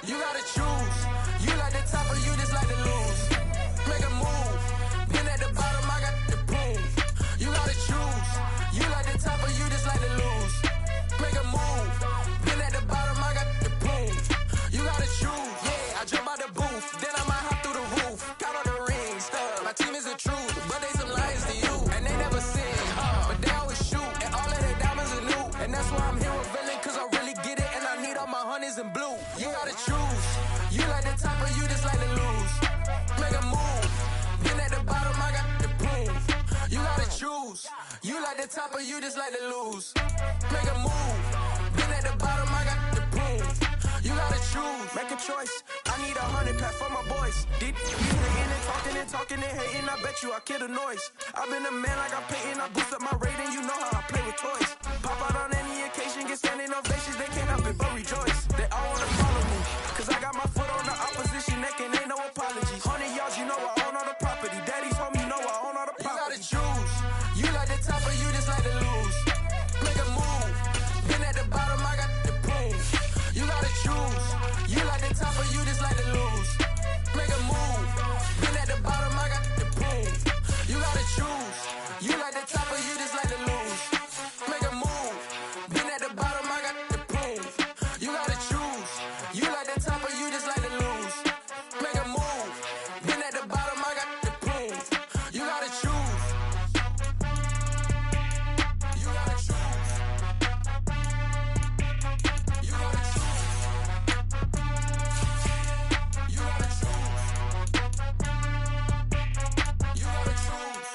You gotta choose. You like the top or you just like to lose. Make a move. Been at the bottom, I got the boom. You gotta choose. You like the top or you just like to lose. Make a move. Been at the bottom, I got the boom. You gotta choose. Yeah, I jump out the booth. Then I might hop through the roof. Got all the rings. My team is the truth. But they some liars to you. And they never sin. But they always shoot. And all of their diamonds are new. And that's why I'm here with villain. Cause I really get it. And I need all my honeys in blue. You gotta choose. You like the top or you just like to lose. Make a move. Been at the bottom, I got the boom. You gotta choose. You like the top or you just like to lose. Make a move. Been at the bottom, I got the boom. You gotta choose. Make a choice. I need 100 pack for my boys. Deep hating and talking and hating. I bet you I kill the noise. I've been a man like I'm Peyton. I boost up my rating. You know how I play with toys. Pop out on any occasion, get standing ovations. They can't help it but rejoice. They all wanna follow me. Cause I got my foot on the opposition neck and ain't no apologies. 100 yards, you know I own all the property. Daddy's home, you know I own all the property. You gotta choose. You like the top or you just like to lose. Make a move. Been at the bottom, I got the boom. You gotta choose. You like the top or you just like to lose. Make a move. Been at the bottom, I got the boom. You gotta choose. You like the top or you just like to lose. Make a move. Been at the bottom, I got the boom. You gotta choose. You like the top or you just like to lose. Make a move. Been at the bottom, I got the boom. You gotta choose. You gotta choose. You gotta choose. You gotta choose. You gotta choose.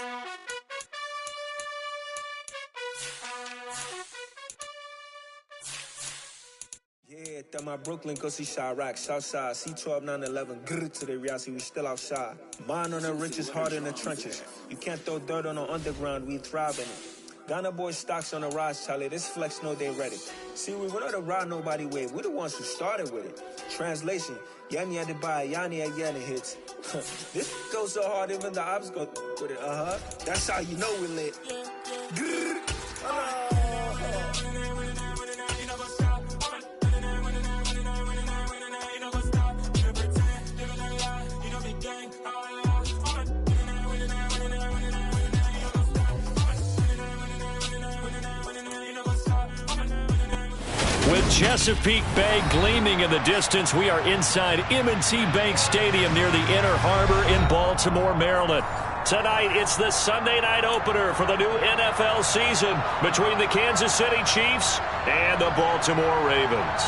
Yeah, that my Brooklyn, go see Chirac, Southside, C12, 911, grr to the reality, we still outside. Mine on the richest, heart in the trenches. You can't throw dirt on the underground, we thrive in it. Ghana boys stocks on the rise, Charlie, this flex know they ready. See, we're not the ride nobody wave, we're the ones who started with it. Translation, Yanni had to buy, Yanni at Yanni hits. This goes so hard, even the ops go with it, That's how you know we lit. Grr. With Chesapeake Bay gleaming in the distance, we are inside M&T Bank Stadium near the Inner Harbor in Baltimore, Maryland. Tonight, it's the Sunday night opener for the new NFL season between the Kansas City Chiefs and the Baltimore Ravens.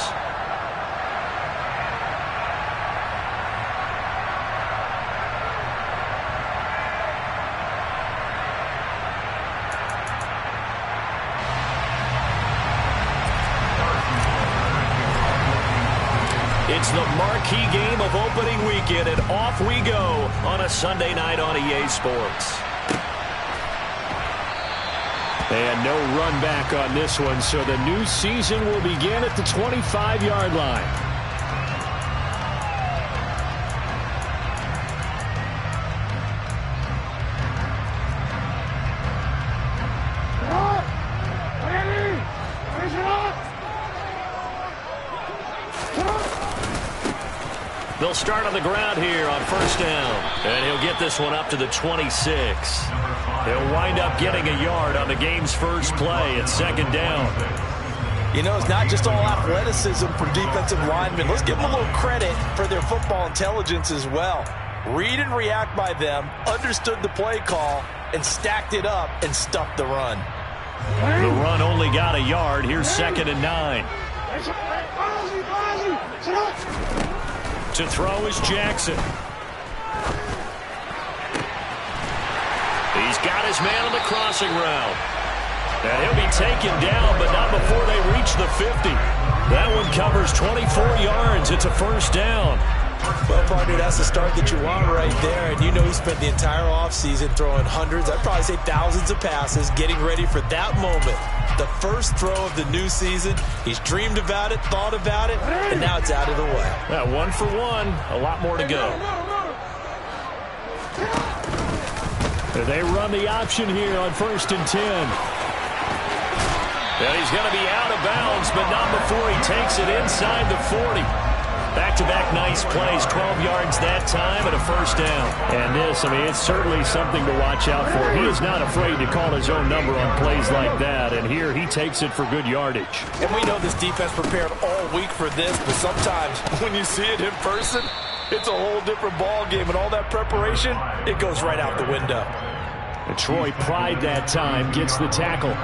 It's the marquee game of opening weekend, and off we go on a Sunday night on EA Sports. And no run back on this one, so the new season will begin at the 25-yard line. They'll start on the ground here on first down. And he'll get this one up to the 26. He'll wind up getting a yard on the game's first play at second down. You know, it's not just all athleticism for defensive linemen. Let's give them a little credit for their football intelligence as well. Read and react by them, understood the play call, and stacked it up and stuffed the run. The run only got a yard. Here's second and 9. To throw is Jackson. He's got his man on the crossing route. And he'll be taken down, but not before they reach the 50. That one covers 24 yards. It's a first down. Well, partner, that's the start that you want right there. And you know he spent the entire offseason throwing hundreds, I'd probably say thousands of passes, getting ready for that moment. The first throw of the new season. He's dreamed about it, thought about it, and now it's out of the way. Yeah, 1 for 1. A lot more to go. They run the option here on first and 10. And he's going to be out of bounds, but not before he takes it inside the 40. Back-to-back nice plays, 12 yards that time and a first down. And this, I mean, it's certainly something to watch out for. He is not afraid to call his own number on plays like that, and here he takes it for good yardage. And we know this defense prepared all week for this, but sometimes when you see it in person, it's a whole different ball game, and all that preparation, it goes right out the window. And Troy Pride that time gets the tackle.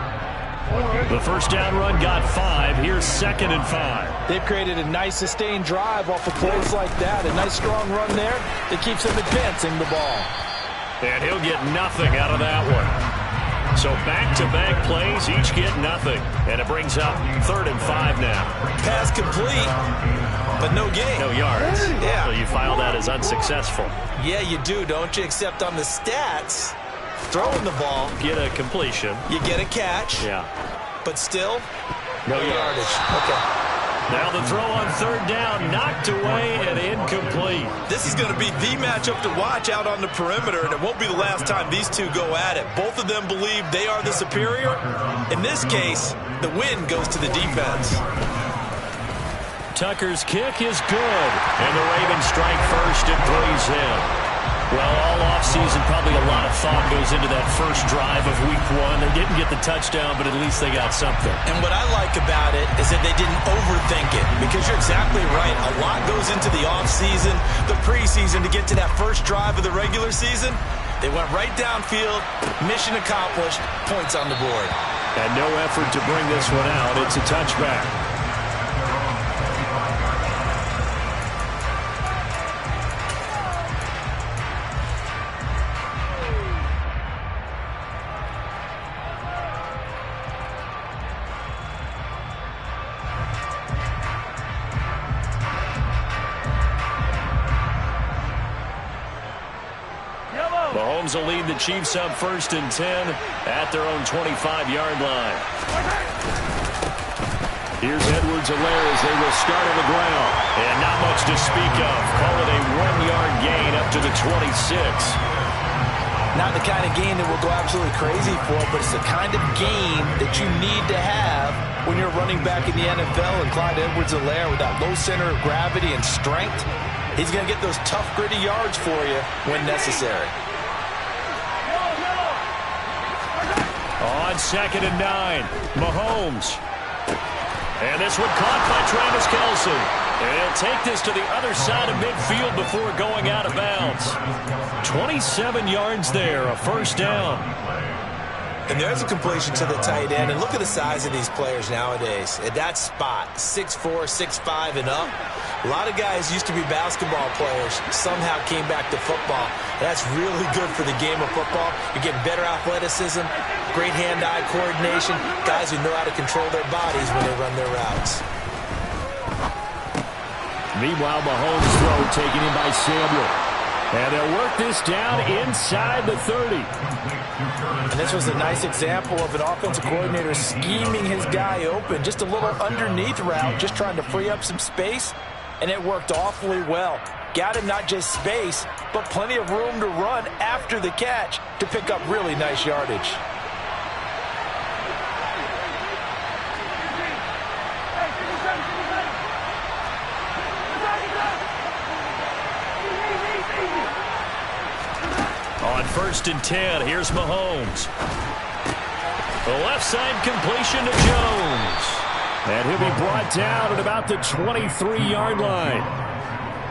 The first down run got 5. Here's 2nd and 5. They've created a nice sustained drive off of plays like that. A nice strong run there that keeps them advancing the ball. And he'll get nothing out of that one. So back-to-back plays, each get nothing. And it brings up 3rd and 5 now. Pass complete, but no gain. No yards. Yeah. So you file that as unsuccessful. Yeah, you do, don't you? Except on the stats, throwing the ball, Get a completion. you get a catch. Yeah. But still, No yardage. Okay. Now the throw on 3rd down, knocked away and incomplete. This is going to be the matchup to watch out on the perimeter, and it won't be the last time these two go at it. Both of them believe they are the superior. In this case, the win goes to the defense. Tucker's kick is good, and the Ravens strike first and 3's in. Well, all offseason, probably a lot of thought goes into that first drive of Week 1. They didn't get the touchdown, but at least they got something. And what I like about it is that they didn't overthink it, because you're exactly right. A lot goes into the offseason, the preseason, to get to that first drive of the regular season. They went right downfield, mission accomplished, points on the board. And no effort to bring this one out. It's a touchback. Mahomes will lead the Chiefs up 1st and 10 at their own 25-yard line. Here's Edwards-Helaire as they will start on the ground. And not much to speak of. Call it a 1-yard gain up to the 26. Not the kind of gain that we'll go absolutely crazy for, but it's the kind of gain that you need to have when you're running back in the NFL. And Clyde Edwards-Helaire, with that low center of gravity and strength, he's going to get those tough, gritty yards for you when necessary. On 2nd and 9, Mahomes. And this one caught by Travis Kelce. And he'll take this to the other side of midfield before going out of bounds. 27 yards there, a first down. And there's a completion to the tight end. And look at the size of these players nowadays. At that spot, 6'4", 6'5", and up. A lot of guys used to be basketball players, somehow came back to football. That's really good for the game of football. You're getting better athleticism, great hand-eye coordination, guys who know how to control their bodies when they run their routes. Meanwhile, Mahomes' throw taken in by Samuel. And they'll work this down inside the 30. And this was a nice example of an offensive coordinator scheming his guy open. Just a little underneath route, just trying to free up some space. And it worked awfully well. Got him not just space, but plenty of room to run after the catch to pick up really nice yardage. On 1st and 10, here's Mahomes. The left side completion to Jones. And he'll be brought down at about the 23-yard line.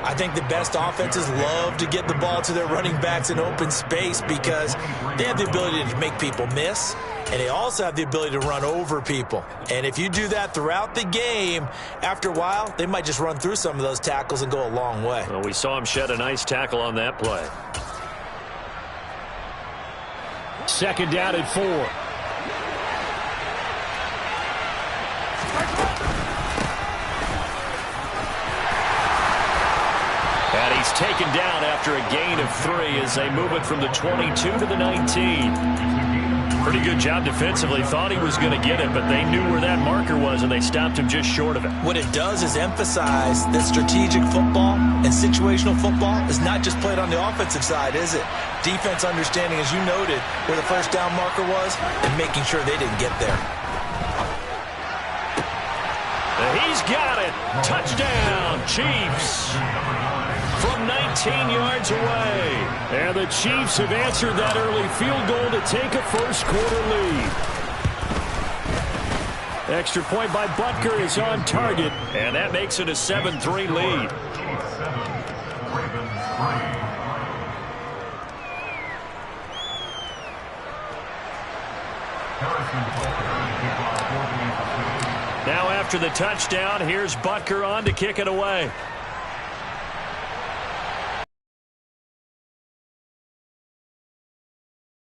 I think the best offenses love to get the ball to their running backs in open space because they have the ability to make people miss, and they also have the ability to run over people. And if you do that throughout the game, after a while, they might just run through some of those tackles and go a long way. Well, we saw him shed a nice tackle on that play. 2nd down at 4. And he's taken down after a gain of 3 as they move it from the 22 to the 19. Pretty good job defensively. Thought he was going to get it, but they knew where that marker was, and they stopped him just short of it. What it does is emphasize that strategic football and situational football is not just played on the offensive side, is it? Defense understanding, as you noted, where the first down marker was and making sure they didn't get there. He He's got it. Touchdown, Chiefs. From 19 yards away. And the Chiefs have answered that early field goal to take a first-quarter lead. Extra point by Butker is on target, and that makes it a 7-3 lead. Now after the touchdown, here's Butker on to kick it away.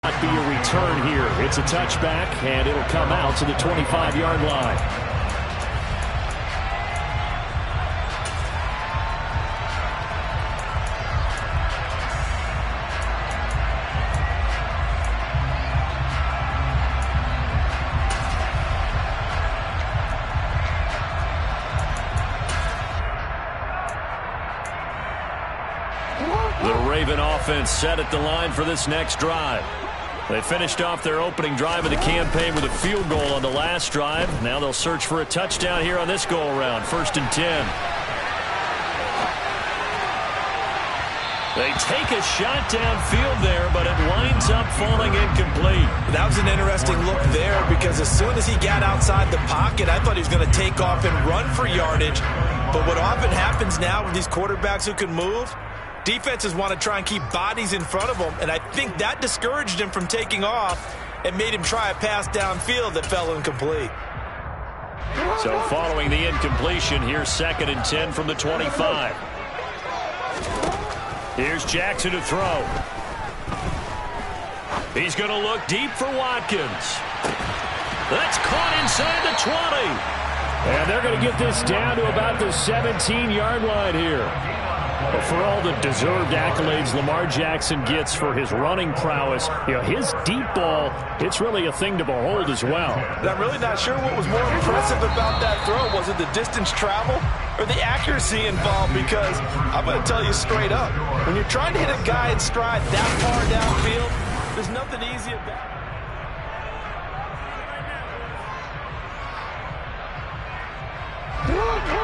Not be a return here. It's a touchback, and it'll come out to the 25-yard line. The Raven offense set at the line for this next drive. They finished off their opening drive of the campaign with a field goal on the last drive. Now they'll search for a touchdown here on this go-around. 1st and 10. They take a shot downfield there, but it winds up falling incomplete. That was an interesting look there because as soon as he got outside the pocket, I thought he was going to take off and run for yardage. But what often happens now with these quarterbacks who can move, defenses want to try and keep bodies in front of them, and I think that discouraged him from taking off and made him try a pass downfield that fell incomplete. So following the incompletion, here's 2nd and 10 from the 25. Here's Jackson to throw. He's going to look deep for Watkins. That's caught inside the 20. And they're going to get this down to about the 17-yard line here. But for all the deserved accolades Lamar Jackson gets for his running prowess, his deep ball, it's really a thing to behold as well. But I'm really not sure what was more impressive about that throw. Was it the distance travel or the accuracy involved? Because I'm going to tell you straight up, when you're trying to hit a guy in stride that far downfield, there's nothing easy about it.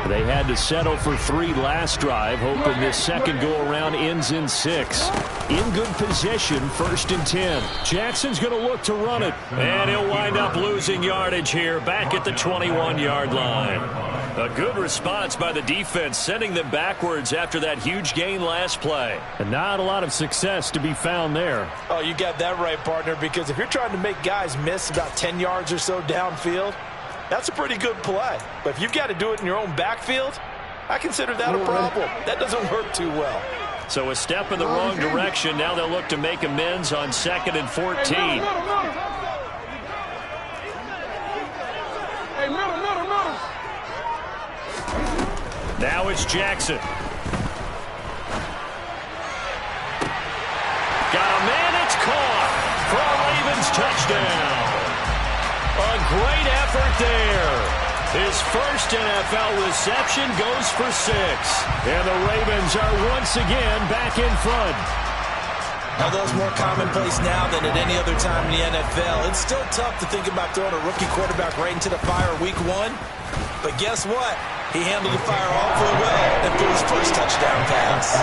They had to settle for 3 last drive, hoping this second go-around ends in 6. In good position, 1st and 10. Jackson's going to look to run it, and he'll wind up losing yardage here back at the 21-yard line. A good response by the defense, sending them backwards after that huge gain last play. And not a lot of success to be found there. Oh, you got that right, partner, because if you're trying to make guys miss about 10 yards or so downfield, that's a pretty good play. But if you've got to do it in your own backfield, I consider that a problem. That doesn't work too well. So a step in the wrong direction. Now they'll look to make amends on 2nd and 14. Now it's Jackson. Got a man, it's caught for a Ravens touchdown. A great effort there. His first NFL reception goes for 6. And the Ravens are once again back in front. Although it's more commonplace now than at any other time in the NFL, it's still tough to think about throwing a rookie quarterback right into the fire week 1. But guess what? He handled the fire awfully well and threw his first touchdown pass.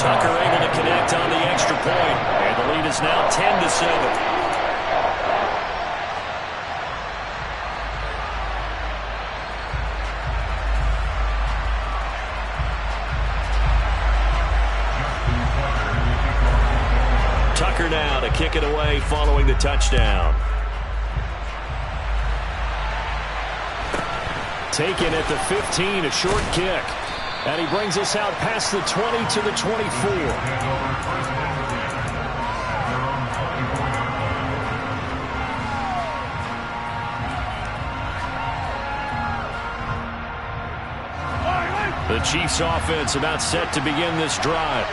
Tucker able to connect on the extra point. And the lead is now 10-7. Tucker now to kick it away following the touchdown. Taken at the 15, a short kick. And he brings us out past the 20 to the 24. The Chiefs offense about set to begin this drive.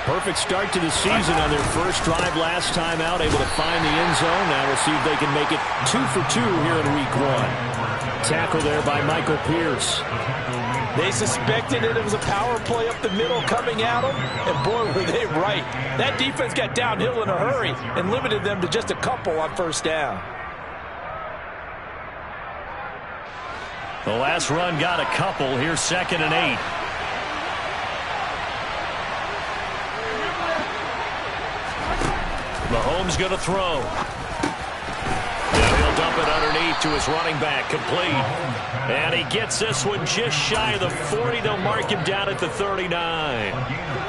Perfect start to the season on their first drive last time out, able to find the end zone. Now we'll see if they can make it 2 for 2 here in week 1. Tackle there by Michael Pierce. They suspected it was a power play up the middle coming at them, and boy, were they right. That defense got downhill in a hurry and limited them to just a couple on first down. The last run got a couple. Here's 2nd and 8. Mahomes going to throw. Now he'll dump it underneath to his running back. Complete. And he gets this one just shy of the 40. They'll mark him down at the 39.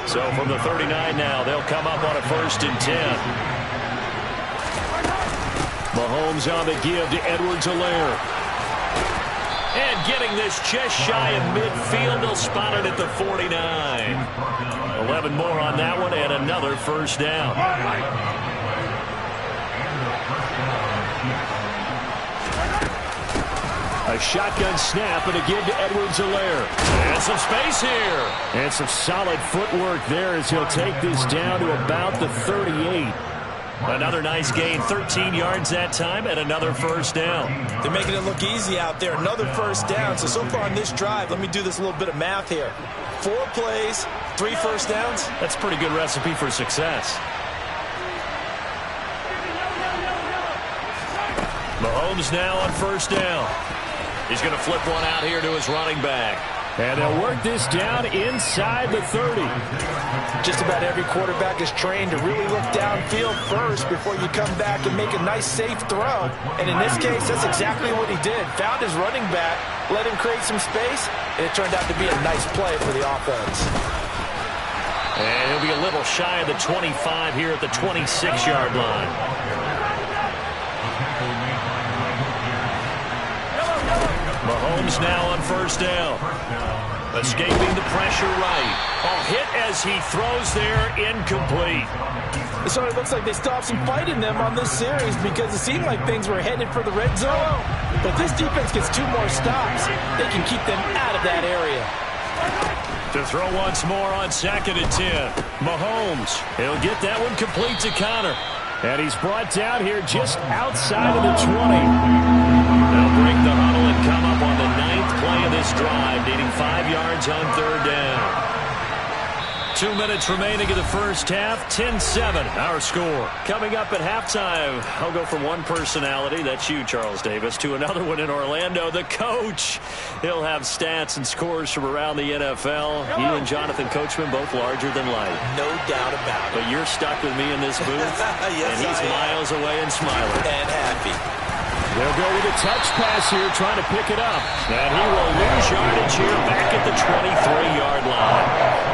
So from the 39 now, they'll come up on a 1st and 10. Mahomes on the give to Edwards-Helaire. And getting this just shy of midfield. They'll spot it at the 49. 11 more on that one and another 1st down. A shotgun snap and a give to Edwards-Helaire. And some space here. And some solid footwork there as he'll take this down to about the 38. Another nice gain, 13 yards that time, and another 1st down. They're making it look easy out there. Another 1st down. So far on this drive, let me do this little bit of math here. 4 plays, 3 1st downs. That's a pretty good recipe for success. Mahomes now on 1st down. He's going to flip one out here to his running back. And they'll work this down inside the 30. Just about every quarterback is trained to really look downfield first before you come back and make a nice, safe throw. And in this case, that's exactly what he did. Found his running back, let him create some space, and it turned out to be a nice play for the offense. And he'll be a little shy of the 25 here at the 26-yard line. Mahomes now on 1st down. Escaping the pressure right. Hit as he throws there, incomplete. It sort of looks like they still have some fight in them on this series because it seemed like things were headed for the red zone. But this defense gets 2 more stops. They can keep them out of that area. To throw once more on 2nd and 10. Mahomes, he'll get that one complete to Connor. And he's brought down here just outside of the 20. They'll break the huddle and come up on the 9th play of this drive, needing 5 yards on 3rd down. 2 minutes remaining in the 1st half, 10-7, our score. Coming up at halftime, I'll go from one personality, that's you, Charles Davis, to another one in Orlando, the coach. He'll have stats and scores from around the NFL. You and Jonathan Coachman, both larger than life. No doubt about it. But you're stuck with me in this booth, yes, and he's miles away and smiling. And happy. They'll go with a touch pass here, trying to pick it up. And he will lose yardage here back at the 23-yard line.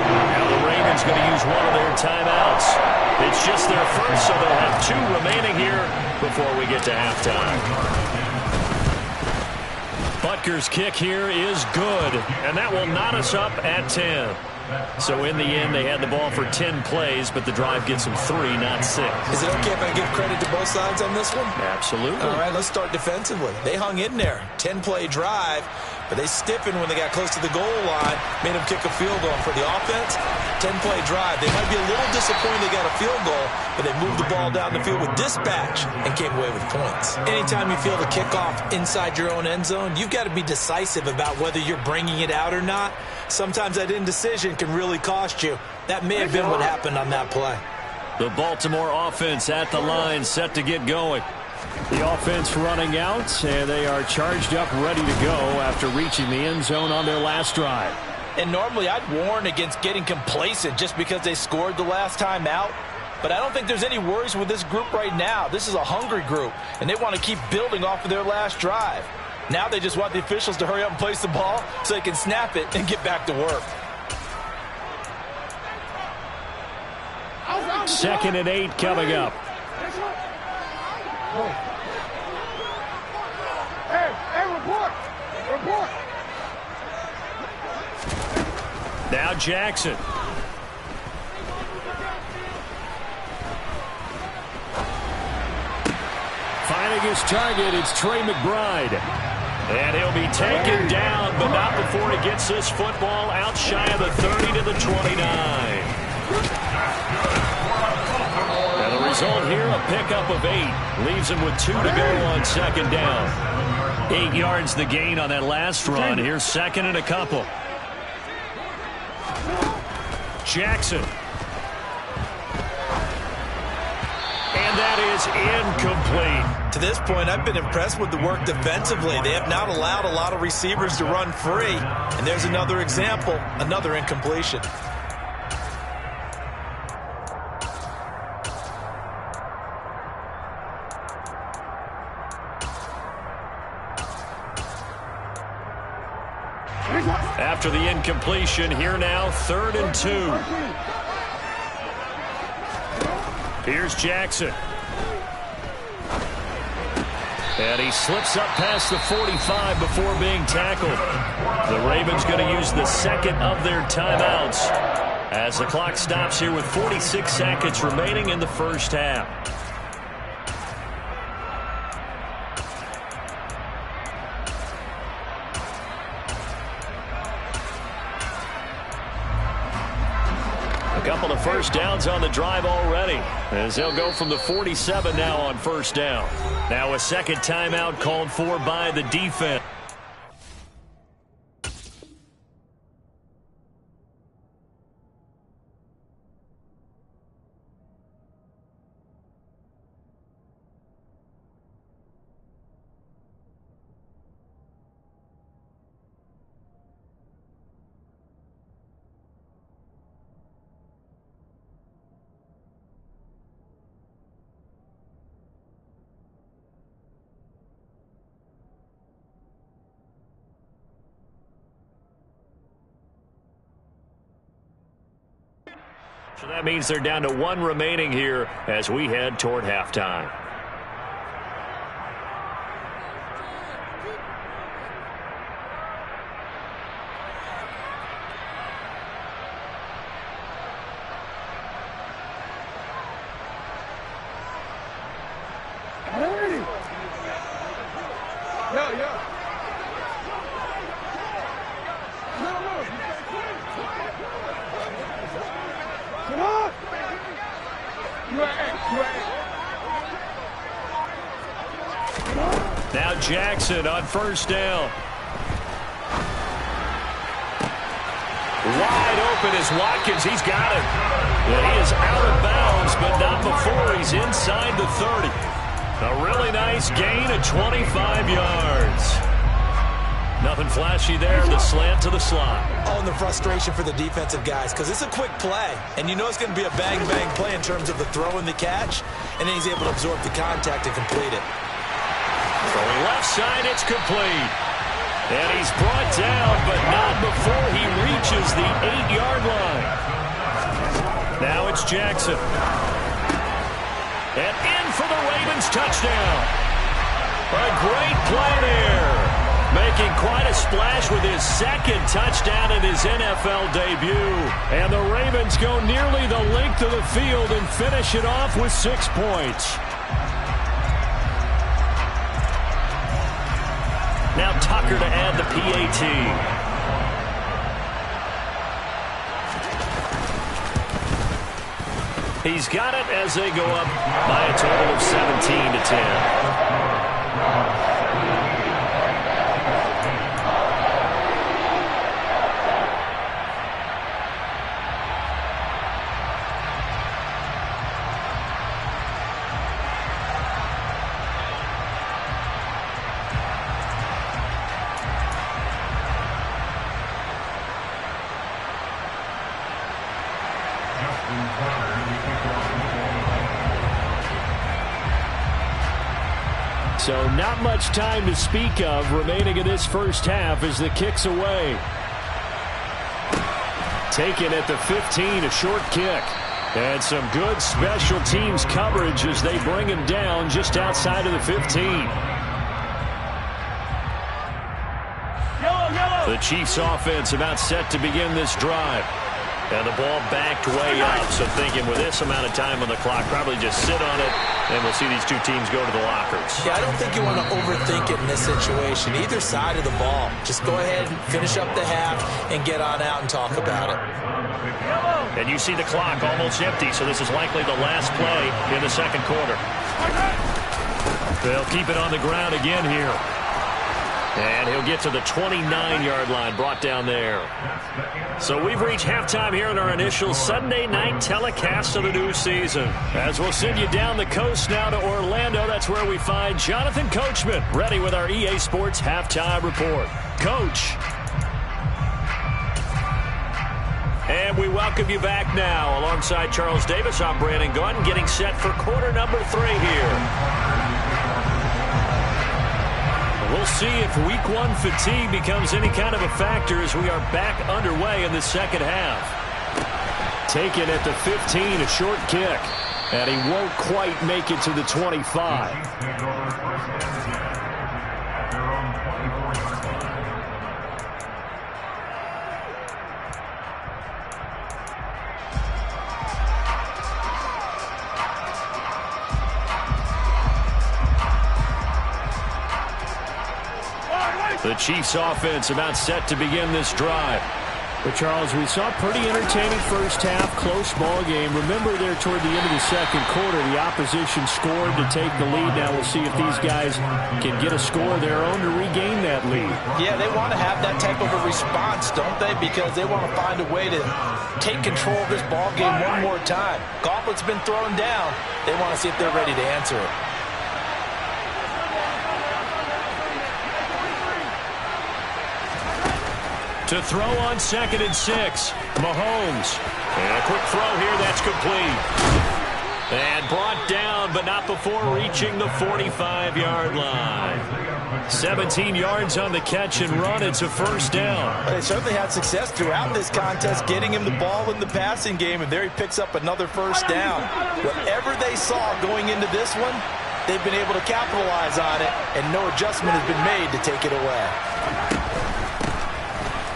Now the Ravens going to use one of their timeouts. It's just their first, so they'll have 2 remaining here before we get to halftime. Butker's kick here is good, and that will knot us up at 10. So in the end, they had the ball for 10 plays, but the drive gets them 3, not 6. Is it okay if I give credit to both sides on this one? Absolutely. All right, let's start defensively. They hung in there. 10-play drive, but they stiffened when they got close to the goal line, made them kick a field goal. For the offense, 10-play drive. They might be a little disappointed they got a field goal, but they moved the ball down the field with dispatch and came away with points. Anytime you feel the kickoff inside your own end zone, you've got to be decisive about whether you're bringing it out or not. Sometimes that indecision can really cost you. That may have been what happened on that play. The Baltimore offense at the line, set to get going. The offense running out, and they are charged up, ready to go after reaching the end zone on their last drive. And normally I'd warn against getting complacent just because they scored the last time out. But I don't think there's any worries with this group right now. This is a hungry group, and they want to keep building off of their last drive. Now they just want the officials to hurry up and place the ball so they can snap it and get back to work. 2nd and 8 coming up. Hey, report! Report! Now Jackson. Finding his target, it's Trey McBride. And he'll be taken down, but not before he gets this football out shy of the 30 to the 29. And the result here, a pickup of 8. Leaves him with 2 to go on 2nd down. 8 yards the gain on that last run. Here's 2nd and a couple. Jackson. And that is incomplete. To this point, I've been impressed with the work defensively. They have not allowed a lot of receivers to run free. And there's another example, another incompletion. After the incompletion, here now, 3rd and 2. Here's Jackson. And he slips up past the 45 before being tackled. The Ravens going to use the second of their timeouts as the clock stops here with 46 seconds remaining in the first half. Couple of first downs on the drive already, as they'll go from the 47 now on first down. Now a second timeout called for by the defense. So that means they're down to 1 remaining here as we head toward halftime. Now Jackson on first down. Wide open is Watkins. He's got it. He is out of bounds, but not before he's inside the 30. A really nice gain of 25 yards. Nothing flashy there. The slant to the slot. Oh, and the frustration for the defensive guys, because it's a quick play, and you know it's going to be a bang-bang play in terms of the throw and the catch, and then he's able to absorb the contact and complete it. Throwing left side, it's complete. And he's brought down, but not before he reaches the 8-yard line. Now it's Jackson. And in for the Ravens touchdown. A great play there. Making quite a splash with his second touchdown in his NFL debut. And the Ravens go nearly the length of the field and finish it off with 6 points. Now Tucker to add the PAT. He's got it as they go up by a total of 17-10. So not much time to speak of remaining in this first half as the kick's away. Taken at the 15, a short kick. And some good special teams coverage as they bring him down just outside of the 15. The Chiefs offense about set to begin this drive. And the ball backed way up, so thinking with this amount of time on the clock, probably just sit on it, and we'll see these two teams go to the lockers. Yeah, I don't think you want to overthink it in this situation, either side of the ball. Just go ahead and finish up the half and get on out and talk about it. And you see the clock almost empty, so this is likely the last play in the second quarter. They'll keep it on the ground again here. And he'll get to the 29-yard line, brought down there. So we've reached halftime here in our initial Sunday night telecast of the new season. As we'll send you down the coast now to Orlando, that's where we find Jonathan Coachman, ready with our EA Sports halftime report. Coach. And we welcome you back now. Alongside Charles Davis, I'm Brandon Gunn, getting set for quarter number 3 here. We'll see if week 1 fatigue becomes any kind of a factor as we are back underway in the second half. Taken at the 15, a short kick. And he won't quite make it to the 25. The Chiefs offense about set to begin this drive. But Charles, we saw a pretty entertaining first half, close ball game. Remember there toward the end of the second quarter, the opposition scored to take the lead. Now we'll see if these guys can get a score of their own to regain that lead. Yeah, they want to have that type of a response, don't they? Because they want to find a way to take control of this ball game one more time. Gauntlet's been thrown down. They want to see if they're ready to answer it. To throw on 2nd and 6. Mahomes. And a quick throw here, that's complete. And brought down, but not before reaching the 45-yard line. 17 yards on the catch and run. It's a first down. They certainly had success throughout this contest, getting him the ball in the passing game, and there he picks up another first down. Whatever they saw going into this one, they've been able to capitalize on it, and no adjustment has been made to take it away.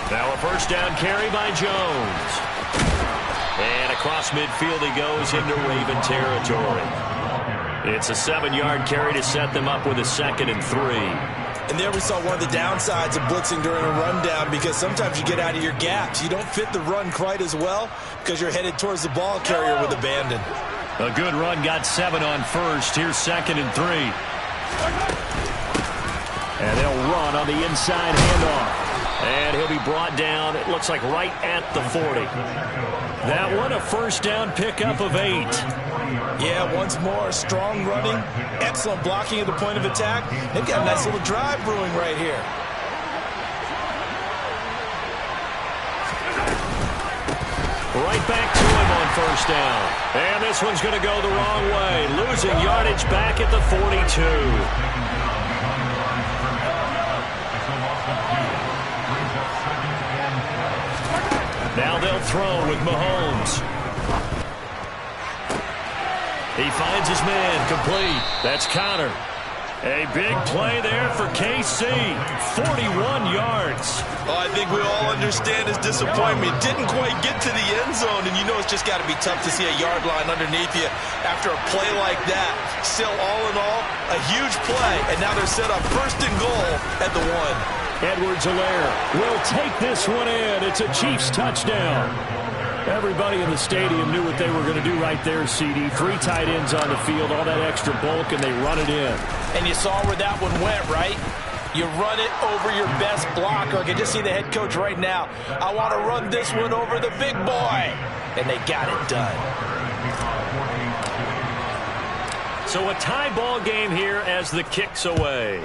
Now a first down carry by Jones. And across midfield he goes into Raven territory. It's a 7-yard carry to set them up with a 2nd and 3. And there we saw one of the downsides of blitzing during a rundown, because sometimes you get out of your gaps. You don't fit the run quite as well because you're headed towards the ball carrier with abandon. A good run, got 7 on first. Here's 2nd and 3. And they'll run on the inside handoff. And he'll be brought down, it looks like right at the 40. That one, a first down pickup of 8. Yeah, once more, strong running, excellent blocking at the point of attack. They've got a nice little drive brewing right here. Right back to him on first down. And this one's going to go the wrong way. Losing yardage back at the 42. Now they'll throw with Mahomes. He finds his man, complete. That's Connor. A big play there for KC. 41 yards. Oh, I think we all understand his disappointment. Didn't quite get to the end zone, and you know it's just got to be tough to see a yard line underneath you after a play like that. Still, all in all, a huge play, and now they're set up 1st and goal at the 1. Edwards-Helaire will take this one in. It's a Chiefs touchdown. Everybody in the stadium knew what they were going to do right there, CD. 3 tight ends on the field, all that extra bulk, and they run it in. And you saw where that one went, right? You run it over your best blocker. I can just see the head coach right now. I want to run this one over the big boy. And they got it done. So a tie ball game here as the kick's away.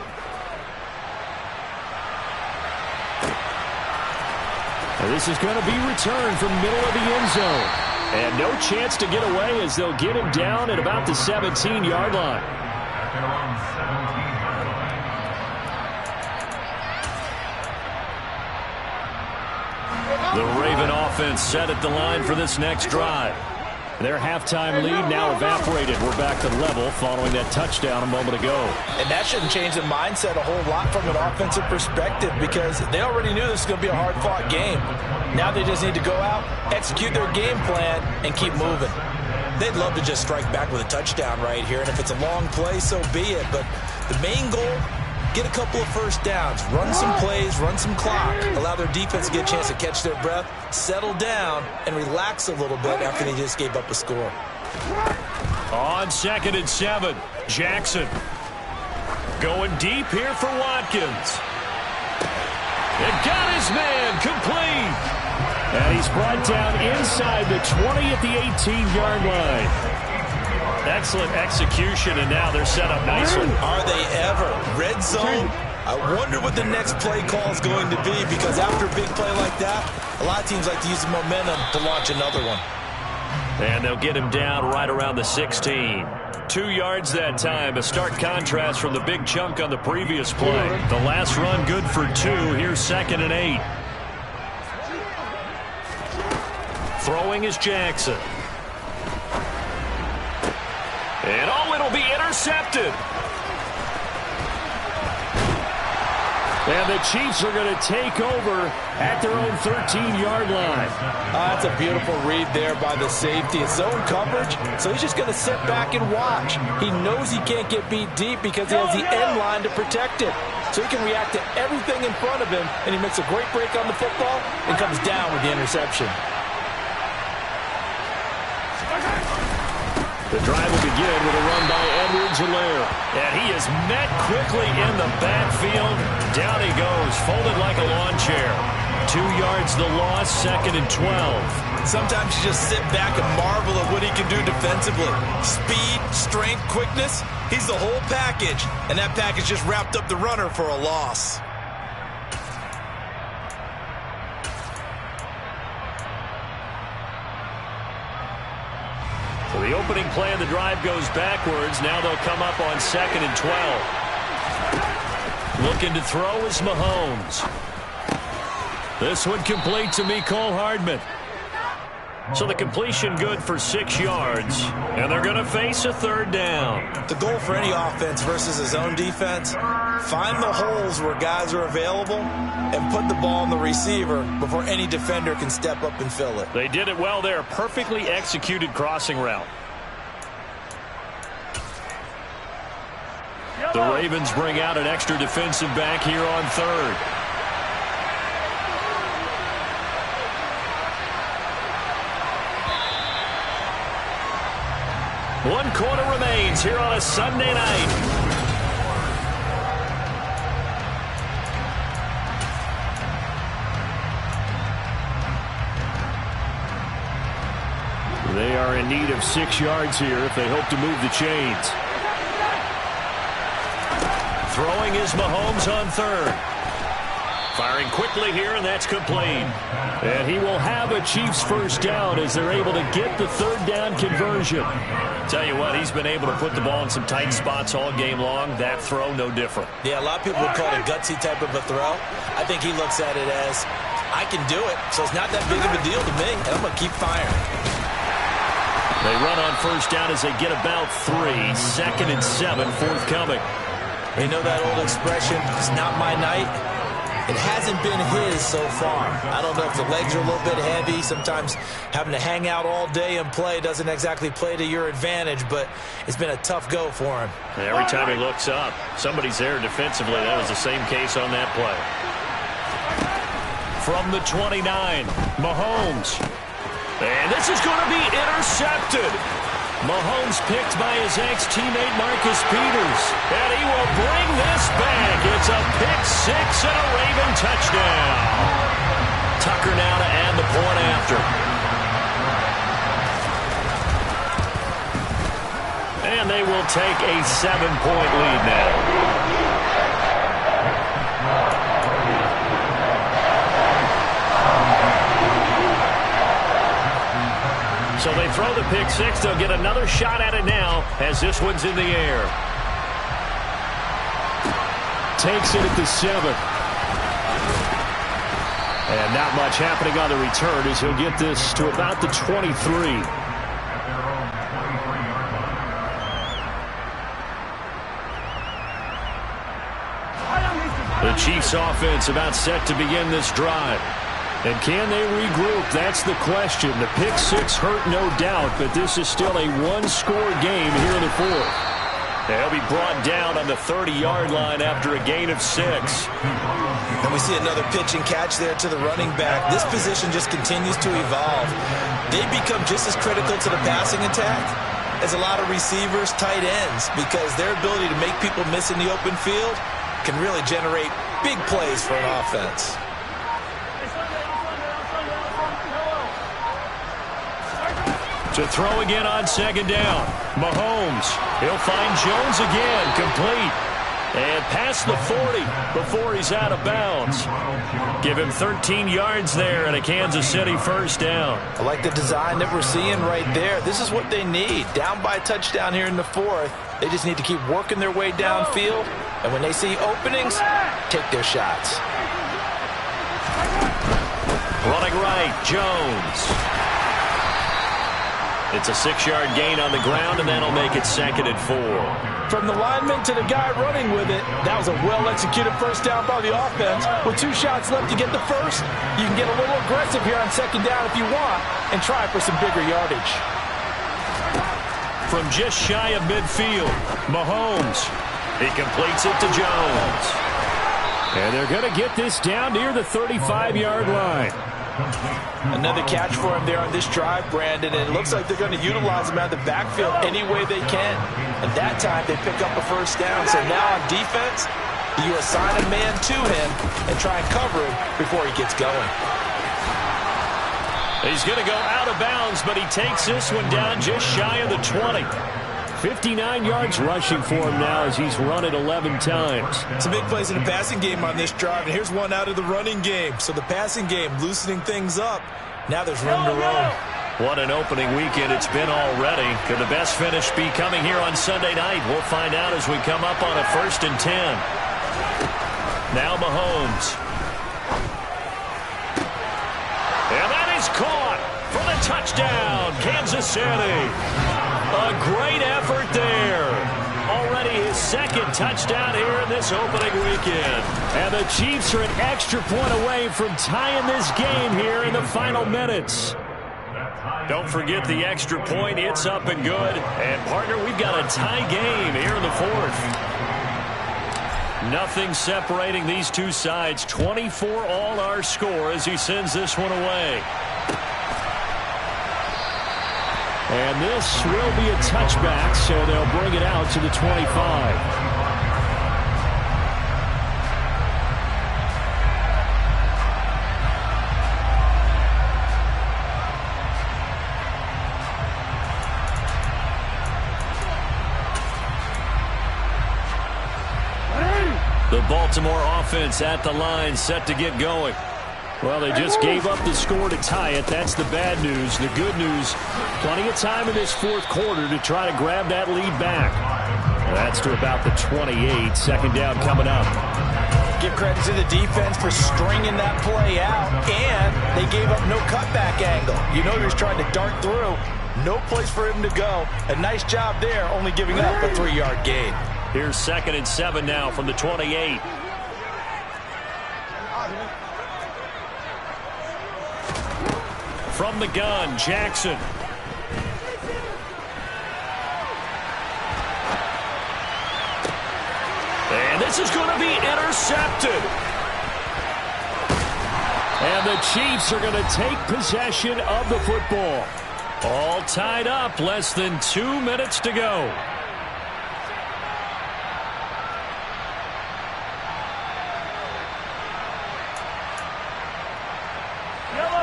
This is going to be returned from middle of the end zone. And no chance to get away as they'll get him down at about the 17-yard line. The Raven offense set at the line for this next drive. Their halftime lead now evaporated. We're back to level following that touchdown a moment ago. And that shouldn't change the mindset a whole lot from an offensive perspective, because they already knew this was going to be a hard-fought game. Now they just need to go out, execute their game plan, and keep moving. They'd love to just strike back with a touchdown right here, and if it's a long play, so be it. But the main goal, get a couple of first downs, run some plays, run some clock, allow their defense to get a chance to catch their breath, settle down, and relax a little bit after they just gave up a score. On 2nd and 7, Jackson going deep here for Watkins. It got his man complete. And he's brought down inside the 20 at the 18-yard line. Excellent execution, and now they're set up nicely. Are they ever? Red zone? I wonder what the next play call is going to be, because after a big play like that, a lot of teams like to use the momentum to launch another one. And they'll get him down right around the 16. 2 yards that time. A stark contrast from the big chunk on the previous play. The last run good for 2. Here's 2nd and 8. Throwing is Jackson. And it'll be intercepted. And the Chiefs are going to take over at their own 13-yard line. That's a beautiful read there by the safety. It's zone coverage, so he's just going to sit back and watch. He knows he can't get beat deep because he has the end line to protect it. So he can react to everything in front of him, and he makes a great break on the football and comes down with the interception. The drive will begin with a run by Edwards-Helaire. And he is met quickly in the backfield. Down he goes, folded like a lawn chair. 2 yards the loss, 2nd and 12. Sometimes you just sit back and marvel at what he can do defensively. Speed, strength, quickness, he's the whole package. And that package just wrapped up the runner for a loss. So the opening play of the drive goes backwards. Now they'll come up on 2nd and 12. Looking to throw is Mahomes. This one complete to Mecole Hardman. So the completion good for 6 yards. And they're going to face a 3rd down. The goal for any offense versus his own defense, find the holes where guys are available and put the ball on the receiver before any defender can step up and fill it. They did it well there. Perfectly executed crossing route. The Ravens bring out an extra defensive back here on 3rd. One quarter remains here on a Sunday night. They are in need of 6 yards here if they hope to move the chains. Throwing is Mahomes on 3rd. Firing quickly here, and that's complete. And he will have a Chiefs first down as they're able to get the 3rd down conversion. Tell you what, he's been able to put the ball in some tight spots all game long. That throw, no different. Yeah, a lot of people would call it a gutsy type of a throw. I think he looks at it as, I can do it, so it's not that big of a deal to me, and I'm going to keep firing. They run on first down as they get about 3. 2nd and 7 forthcoming. You know that old expression, it's not my night? It hasn't been his so far. I don't know if the legs are a little bit heavy. Sometimes having to hang out all day and play doesn't exactly play to your advantage, but it's been a tough go for him. And every time he looks up, somebody's there defensively. That was the same case on that play. From the 29, Mahomes. And this is going to be intercepted. Mahomes picked by his ex-teammate Marcus Peters. And he will bring this back. It's a pick-6 and a Raven touchdown. Tucker now to add the point after. And they will take a 7-point lead now. So they throw the pick-6. They'll get another shot at it now as this one's in the air. Takes it at the 7. And not much happening on the return as he'll get this to about the 23. The Chiefs offense about set to begin this drive. And can they regroup? That's the question. The pick-6 hurt, no doubt, but this is still a one-score game here in the 4th. They'll be brought down on the 30-yard line after a gain of 6. And we see another pitch and catch there to the running back. This position just continues to evolve. They become just as critical to the passing attack as a lot of receivers, tight ends, because their ability to make people miss in the open field can really generate big plays for an offense. To throw again on second down. Mahomes. He'll find Jones again. Complete. And past the 40 before he's out of bounds. Give him 13 yards there and a Kansas City first down. I like the design that we're seeing right there. This is what they need. Down by a touchdown here in the fourth. They just need to keep working their way downfield. And when they see openings, take their shots. Running right, Jones. It's a 6-yard gain on the ground, and that'll make it 2nd and 4. From the lineman to the guy running with it, that was a well-executed first down by the offense. With 2 shots left to get the first, you can get a little aggressive here on second down if you want and try for some bigger yardage. From just shy of midfield, Mahomes. He completes it to Jones. And they're going to get this down near the 35-yard line. Another catch for him there on this drive, Brandon, and it looks like they're going to utilize him out of the backfield any way they can. And that time they pick up a first down. So now on defense, you assign a man to him and try and cover him before he gets going. He's going to go out of bounds, but he takes this one down just shy of the 20. 59 yards rushing for him now as he's run it 11 times. Some big plays in the passing game on this drive, and here's one out of the running game. So the passing game loosening things up. Now there's room to roam. What an opening weekend it's been already. Could the best finish be coming here on Sunday night? We'll find out as we come up on a 1st and 10. Now Mahomes. And that is caught for the touchdown, Kansas City. A great effort there. Already his 2nd touchdown here in this opening weekend. And the Chiefs are an extra point away from tying this game here in the final minutes. Don't forget the extra point. It's up and good. And, partner, we've got a tie game here in the 4th. Nothing separating these two sides. 24 all our score as he sends this one away. And this will be a touchback, so they'll bring it out to the 25. The Baltimore offense at the line, set to get going. Well, they just gave up the score to tie it. That's the bad news. The good news, plenty of time in this 4th quarter to try to grab that lead back. That's to about the 28. 2nd down coming up. Give credit to the defense for stringing that play out, and they gave up no cutback angle. You know he was trying to dart through. No place for him to go. A nice job there, only giving up a 3-yard gain. Here's 2nd and 7 now from the 28. From the gun, Jackson. And this is going to be intercepted. And the Chiefs are going to take possession of the football. All tied up, less than 2 minutes to go.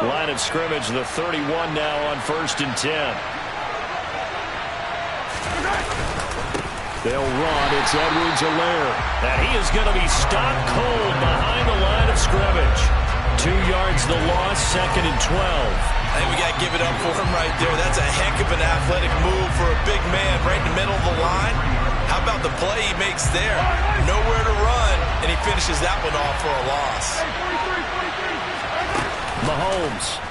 Line of scrimmage, the 31 now on 1st and 10. They'll run. It's Edwards-Helaire. And he is going to be stopped cold behind the line of scrimmage. 2 yards the loss, 2nd and 12. I think we got to give it up for him right there. That's a heck of an athletic move for a big man right in the middle of the line. How about the play he makes there? Nowhere to run, and he finishes that one off for a loss. Mahomes.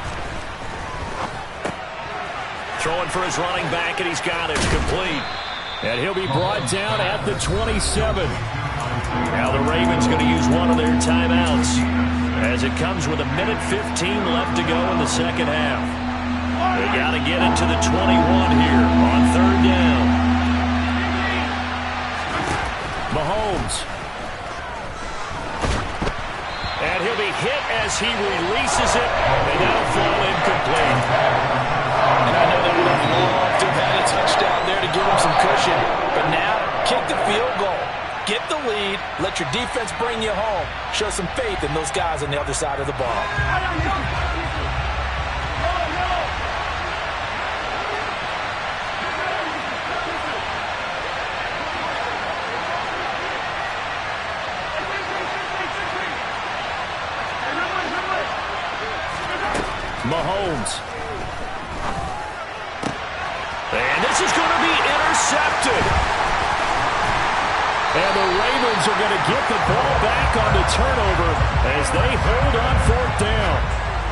Throwing for his running back, and he's got it. Complete. And he'll be brought down at the 27. Now the Ravens going to use one of their timeouts as it comes with 1:15 left to go in the 2nd half. They got to get into the 21 here on 3rd down. Mahomes. And he'll be hit as he releases it, and that'll fall incomplete. And I know they would have loved to have had a touchdown there to give him some cushion. But now, kick the field goal. Get the lead. Let your defense bring you home. Show some faith in those guys on the other side of the ball. Mahomes. And this is going to be intercepted. And the Ravens are going to get the ball back on the turnover as they hold on 4th down.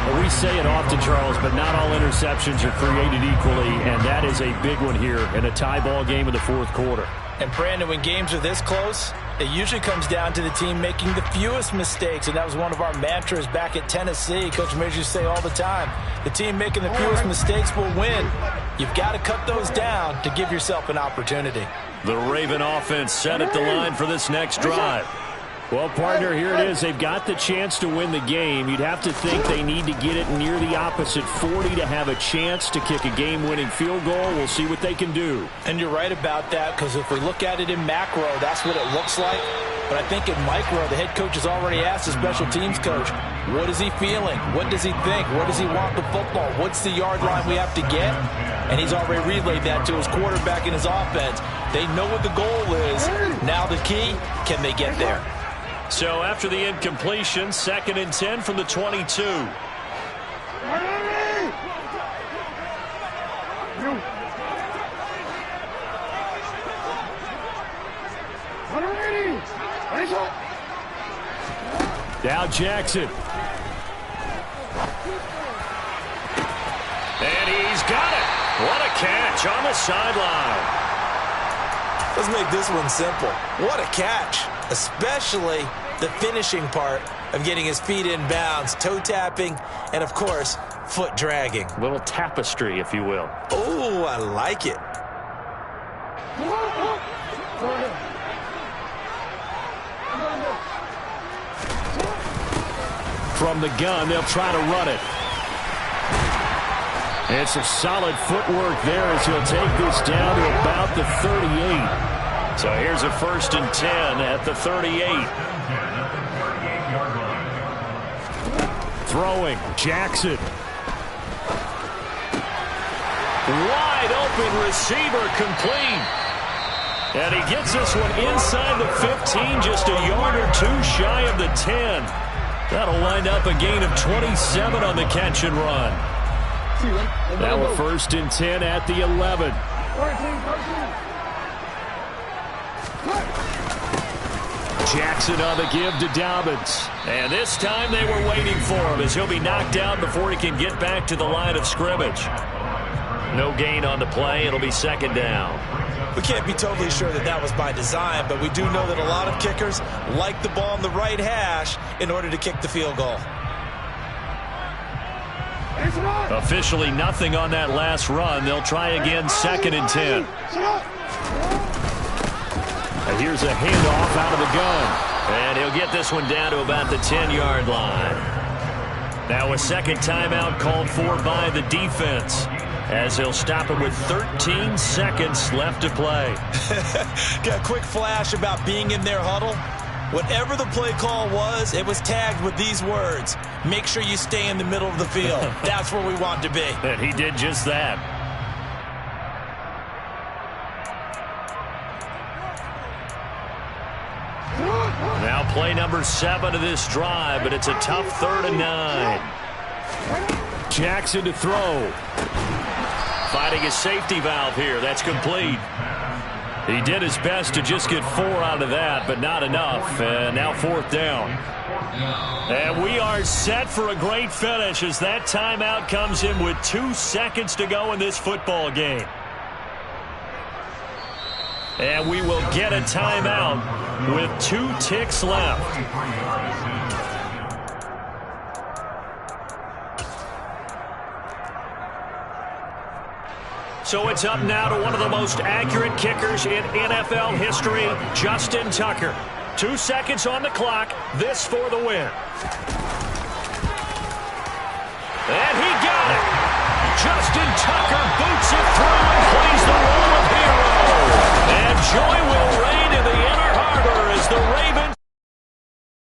Well, we say it often, Charles, but not all interceptions are created equally, and that is a big one here in a tie ball game in the 4th quarter. And, Brandon, when games are this close, it usually comes down to the team making the fewest mistakes, and that was one of our mantras back at Tennessee. Coach Mears used to say all the time, the team making the fewest mistakes will win. You've got to cut those down to give yourself an opportunity. The Raven offense set at the line for this next drive. Well, partner, here it is. They've got the chance to win the game. You'd have to think they need to get it near the opposite 40 to have a chance to kick a game-winning field goal. We'll see what they can do. And you're right about that, because if we look at it in macro, that's what it looks like. But I think in micro, the head coach has already asked the special teams coach, what is he feeling? What does he think? Where does he want the football? What's the yard line we have to get? And he's already relayed that to his quarterback and his offense. They know what the goal is. Now the key, can they get there? So after the incompletion, 2nd and 10 from the 22. Now Jackson. And he's got it. What a catch on the sideline. Let's make this one simple. What a catch, especially the finishing part of getting his feet in bounds, toe tapping, and, of course, foot dragging. A little tapestry, if you will. Oh, I like it. From the gun, they'll try to run it. And some solid footwork there as he'll take this down to about the 38. So here's a 1st and 10 at the 38. Throwing, Jackson. Wide open receiver complete. And he gets this one inside the 15, just a yard or two shy of the 10. That'll wind up a gain of 27 on the catch and run. Now a 1st and 10 at the 11. Jackson on the give to Dobbins. And this time they were waiting for him as he'll be knocked out before he can get back to the line of scrimmage. No gain on the play. It'll be 2nd down. We can't be totally sure that that was by design, but we do know that a lot of kickers like the ball on the right hash in order to kick the field goal. Officially nothing on that last run. They'll try again, 2nd and 10. And here's a handoff out of the gun. And he'll get this one down to about the 10-yard line. Now a 2nd timeout called for by the defense, as he'll stop it with 13 seconds left to play. Got a quick flash about being in their huddle. Whatever the play call was, it was tagged with these words: make sure you stay in the middle of the field. That's where we want to be. And he did just that. Now play number 7 of this drive, but it's a tough 3rd and 9. Jackson to throw. Finding a safety valve here. That's complete. He did his best to just get 4 out of that, but not enough. And now 4th down. And we are set for a great finish as that timeout comes in with 2 seconds to go in this football game. And we will get a timeout with 2 ticks left. So it's up now to one of the most accurate kickers in NFL history, Justin Tucker. 2 seconds on the clock. This for the win. And he